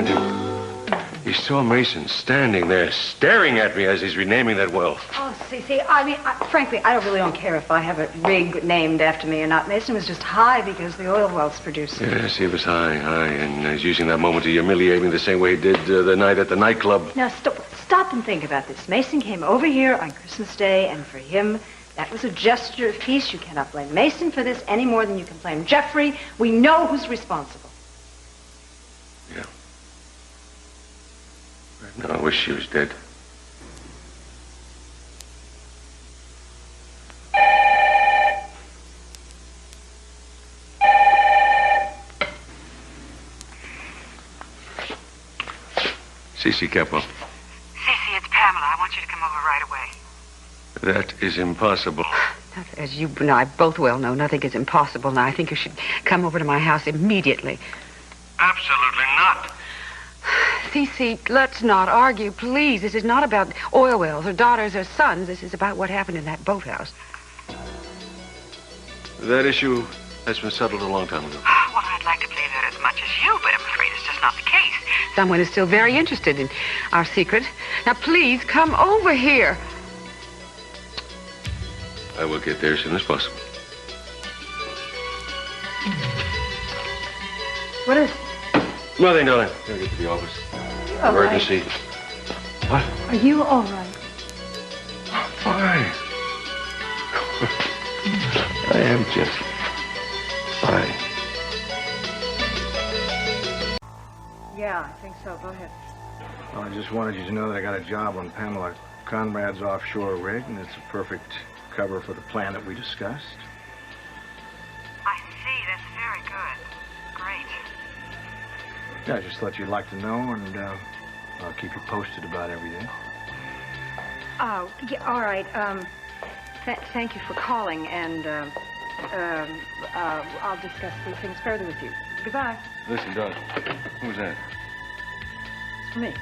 do? He saw Mason standing there, staring at me as he's renaming that well. Oh, see, frankly, I really don't care if I have a rig named after me or not. Mason was just high because the oil well's producing. Yes, he was high, and he's using that moment to humiliate me the same way he did the night at the nightclub. Now, stop and think about this. Mason came over here on Christmas Day, and for him, that was a gesture of peace. You cannot blame Mason for this any more than you can blame Jeffrey. We know who's responsible. Yeah. No, I wish she was dead. Cece Capo. Cece, it's Pamela. I want you to come over right away. That is impossible. As you and I both well know, nothing is impossible. Now, I think you should come over to my house immediately. Absolutely not. Cece, let's not argue, please. This is not about oil wells or daughters or sons. This is about what happened in that boathouse. That issue has been settled a long time ago. Well, I'd like to believe that as much as you, but I'm afraid it's just not the case. Someone is still very interested in our secret. Now, please, come over here. I will get there as soon as possible. What is it? Nothing, darling. Gotta get to the office. Emergency. Right. What? Are you all right? Fine. I am just fine. Yeah, I think so. Go ahead. Well, I just wanted you to know that I got a job on Pamela Conrad's offshore rig, and it's a perfect cover for the plan that we discussed. I see. That's very good. Great. Yeah, I just thought you'd like to know, and I'll keep you posted about everything. Oh, yeah, all right. Thank you for calling, and I'll discuss these things further with you. Goodbye. Listen, Doug. Who's that? It's for me.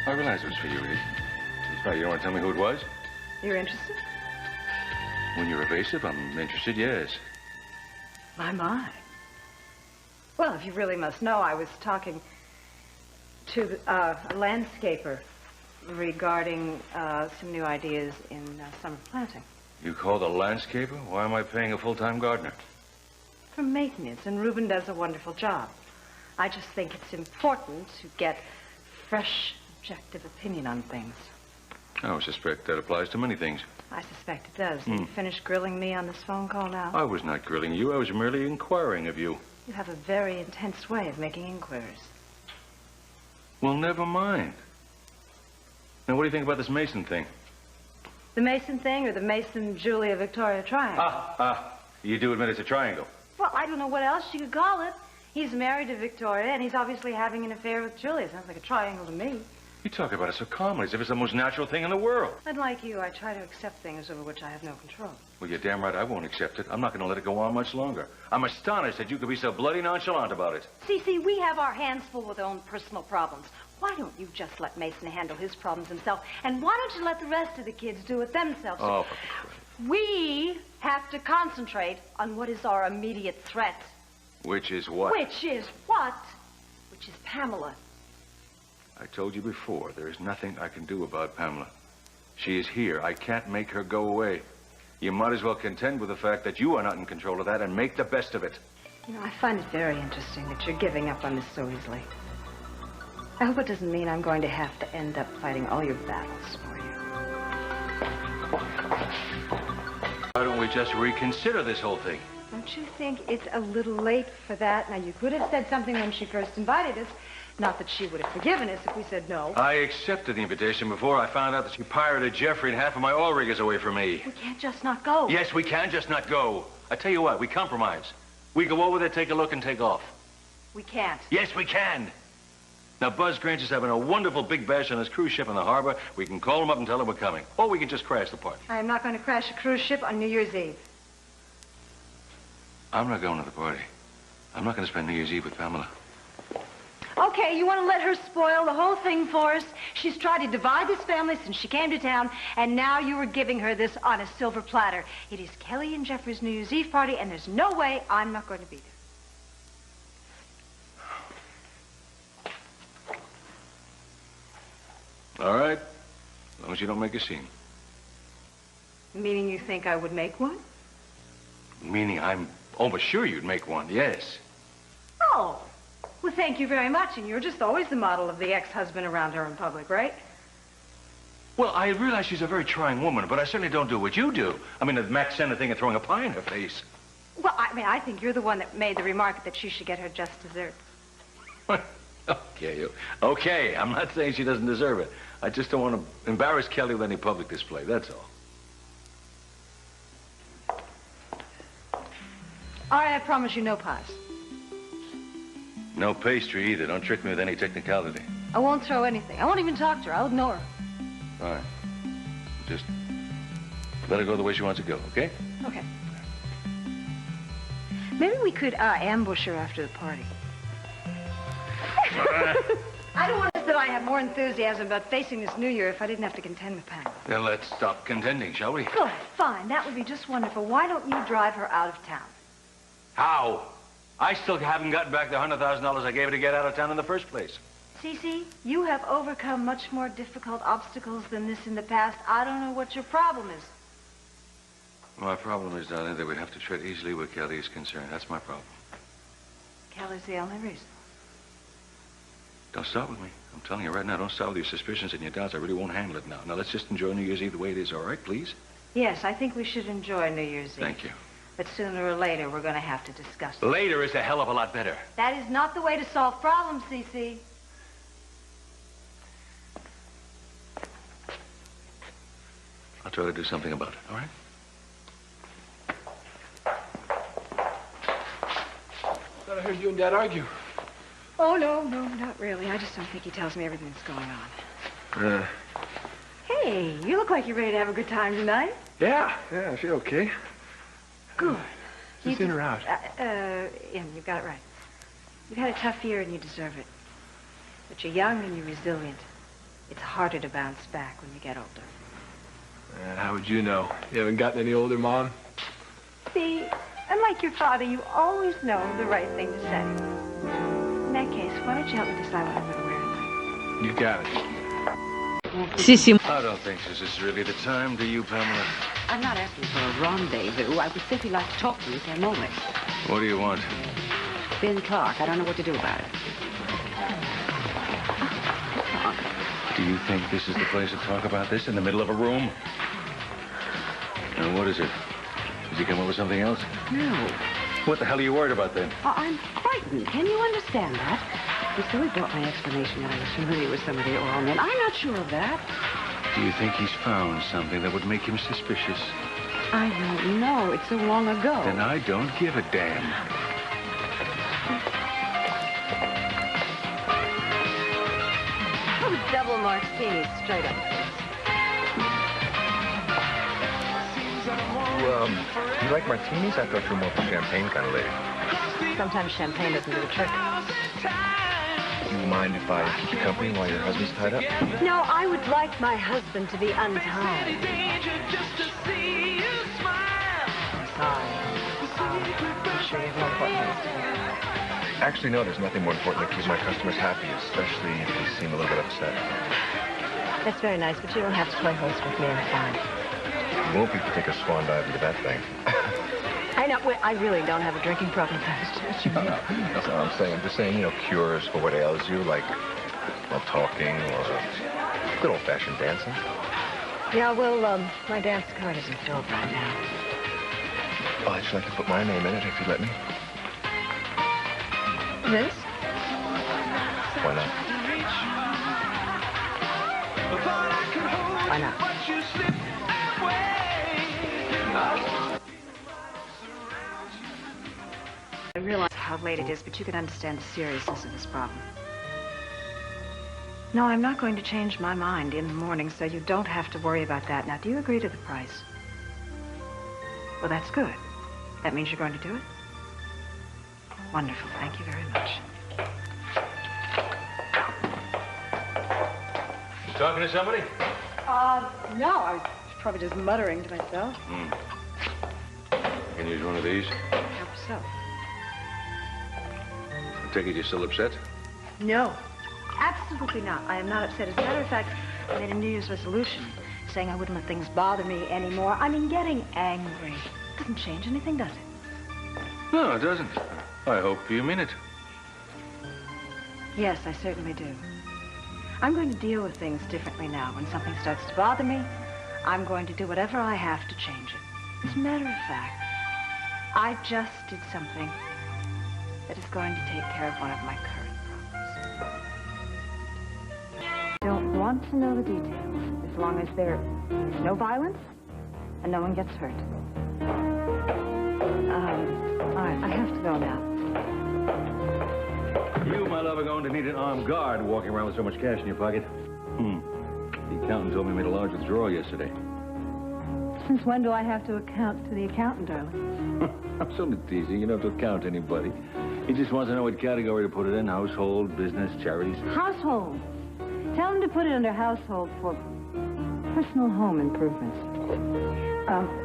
I realize it was for you, Edie. Why, you don't want to tell me who it was? You're interested? When you're evasive, I'm interested, yes. My. Well, if you really must know, I was talking to a landscaper regarding some new ideas in summer planting. You called a landscaper? Why am I paying a full-time gardener? For maintenance, and Reuben does a wonderful job. I just think it's important to get fresh, objective opinion on things. I suspect that applies to many things. I suspect it does. Did you finish grilling me on this phone call now? I was not grilling you. I was merely inquiring of you. You have a very intense way of making inquiries. Well, never mind. Now, what do you think about this Mason thing? The Mason thing or the Mason-Julia-Victoria triangle? You do admit it's a triangle. Well, I don't know what else you could call it. He's married to Victoria, and he's obviously having an affair with Julia. Sounds like a triangle to me. You talk about it so calmly, as if it's the most natural thing in the world. Unlike you, I try to accept things over which I have no control. Well, you're damn right I won't accept it. I'm not going to let it go on much longer. I'm astonished that you could be so bloody nonchalant about it. Cece, we have our hands full with our own personal problems. Why don't you just let Mason handle his problems himself? And why don't you let the rest of the kids do it themselves? Oh, for Christ. We have to concentrate on what is our immediate threat. Which is what? Which is what? Which is Pamela. I told you before, there is nothing I can do about Pamela. She is here. I can't make her go away. You might as well contend with the fact that you are not in control of that and make the best of it. You know, I find it very interesting that you're giving up on this so easily. I hope it doesn't mean I'm going to have to end up fighting all your battles for you. Why don't we just reconsider this whole thing? Don't you think it's a little late for that? Now, you could have said something when she first invited us. Not that she would have forgiven us if we said no. I accepted the invitation before I found out that she pirated Jeffrey and half of my oil rig is away from me. We can't just not go. Yes, we can just not go. I tell you what, we compromise. We go over there, take a look, and take off. We can't. Yes, we can. Now, Buzz Grange is having a wonderful big bash on his cruise ship in the harbor. We can call him up and tell him we're coming. Or we can just crash the party. I am not going to crash a cruise ship on New Year's Eve. I'm not going to the party. I'm not going to spend New Year's Eve with Pamela. Okay, you want to let her spoil the whole thing for us? She's tried to divide this family since she came to town, and now you are giving her this on a silver platter. It is Kelly and Jeffrey's New Year's Eve party, and there's no way I'm not going to be there. All right. As long as you don't make a scene. Meaning you think I would make one? Meaning I'm almost sure you'd make one, yes. Oh. Well, thank you very much. And you're just always the model of the ex-husband around her in public, right? Well, I realize she's a very trying woman, but I certainly don't do what you do. I mean, the Max Sender thing of throwing a pie in her face. Well, I think you're the one that made the remark that she should get her just desserts. Okay, I'm not saying she doesn't deserve it. I just don't want to embarrass Kelly with any public display, that's all. All right, I promise you no pies. No pastry either. Don't trick me with any technicality. I won't throw anything. I won't even talk to her. I'll ignore her. Fine. Just let her go the way she wants to go, okay? Okay. Maybe we could ambush her after the party. I don't want to say that I have more enthusiasm about facing this new year if I didn't have to contend with Pamela. Then let's stop contending, shall we? Good. Fine. That would be just wonderful. Why don't you drive her out of town? How? I still haven't gotten back the $100,000 I gave her to get out of town in the first place. Cece, you have overcome much more difficult obstacles than this in the past. I don't know what your problem is. My problem is, darling, that we'd have to tread easily where Kelly is concerned. That's my problem. Kelly's the only reason. Don't start with me. I'm telling you right now, don't start with your suspicions and your doubts. I really won't handle it now. Now, let's just enjoy New Year's Eve the way it is, all right, please? Yes, I think we should enjoy New Year's Eve. Thank you. But sooner or later, we're going to have to discuss it. Later is a hell of a lot better. That is not the way to solve problems, Cece. I'll try to do something about it, all right? I thought I heard you and Dad argue. Oh, no, not really. I just don't think he tells me everything that's going on. Hey, you look like you're ready to have a good time tonight. Yeah, I feel okay. Good. Is this in or out? In, you got it right. You've had a tough year and you deserve it. But you're young and you're resilient. It's harder to bounce back when you get older. How would you know? You haven't gotten any older, Mom? See, unlike your father, you always know the right thing to say. In that case, why don't you help me decide what I'm going to wear tonight? You got it. Sissy, I don't think this is really the time, do you, Pamela? I'm not asking for a rendezvous. I would simply like to talk to you for a moment. What do you want? Ben Clark, I don't know what to do about it. Do you think this is the place to talk about this, in the middle of a room? And what is it? Did you come up with something else? No. What the hell are you worried about, then? I'm frightened. Can you understand that? And so he brought my explanation that I was familiar with some of the oral men. I'm not sure of that. Do you think he's found something that would make him suspicious? I don't know. It's so long ago. Then I don't give a damn. Oh, double martini straight up. You like martinis? I thought you were more of a champagne kind of lady. Sometimes champagne doesn't do the trick. Do you mind if I keep you company while your husband's tied up? No, I would like my husband to be untied. I'm sorry. I'm sure you have more important things to do. Actually, no, there's nothing more important than keep my customers happy, especially if they seem a little bit upset. That's very nice, but you don't have to play host with me. I'm fine. More people take a swan dive into that thing. I know. Well, I really don't have a drinking problem. That's what I'm saying. I'm just saying, cures for what ails you, like, talking or good old-fashioned dancing. Yeah, well, my dance card isn't filled right now. Well, I'd just like to put my name in it, if you'd let me. This? Why not? Why not? I realize how late it is, but you can understand the seriousness of this problem. No, I'm not going to change my mind in the morning, so you don't have to worry about that. Now, do you agree to the price? Well, that's good. That means you're going to do it? Wonderful. Thank you very much. You talking to somebody? No, I was probably just muttering to myself. Can you use one of these? How so? I take it you're still upset? No. Absolutely not. I am not upset. As a matter of fact, I made a New Year's resolution saying I wouldn't let things bother me anymore. I mean, getting angry doesn't change anything, does it? No, it doesn't. I hope you mean it. Yes, I certainly do. I'm going to deal with things differently now. When something starts to bother me, I'm going to do whatever I have to change it. As a matter of fact, I just did something that is going to take care of one of my current problems. Don't want to know the details, as long as there is no violence and no one gets hurt. All right, I have to go now. You, my love, are going to need an armed guard walking around with so much cash in your pocket. The accountant told me you made a large withdrawal yesterday. Since when do I have to account to the accountant, darling? I'm so teasing. You don't have to account to anybody. He just wants to know what category to put it in. Household, business, charities. Household. Tell him to put it under household for personal home improvements.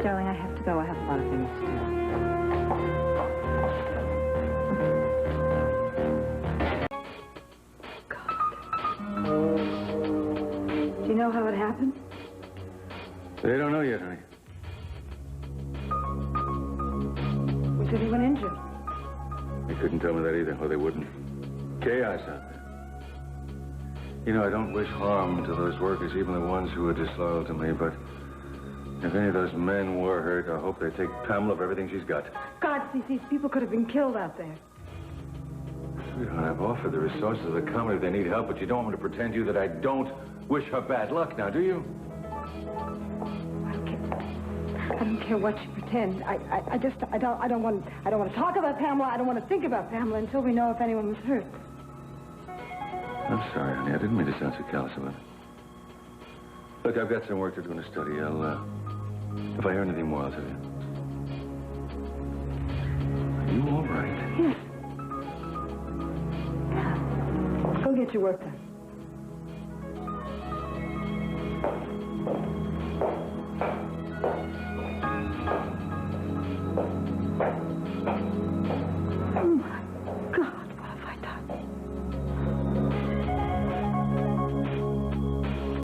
Darling, I have to go. I have a lot of things to do. God. Do you know how it happened? They don't know yet, honey. Was anyone injured? They couldn't tell me that either, or they wouldn't. Chaos out there. You know, I don't wish harm to those workers, even the ones who are disloyal to me, but if any of those men were hurt, I hope they take Pamela for everything she's got. God, these people could have been killed out there. Sweetheart, I've offered the resources of the company if they need help, but you don't want me to pretend to you that I don't wish her bad luck, now, do you? I don't care what you pretend. I don't want to talk about Pamela. I don't want to think about Pamela until we know if anyone was hurt. I'm sorry, honey. I didn't mean to sound so callous about it. Look, I've got some work to do in the study. If I hear anything more, I'll tell you. Are you all right? Yes. Go get your work done.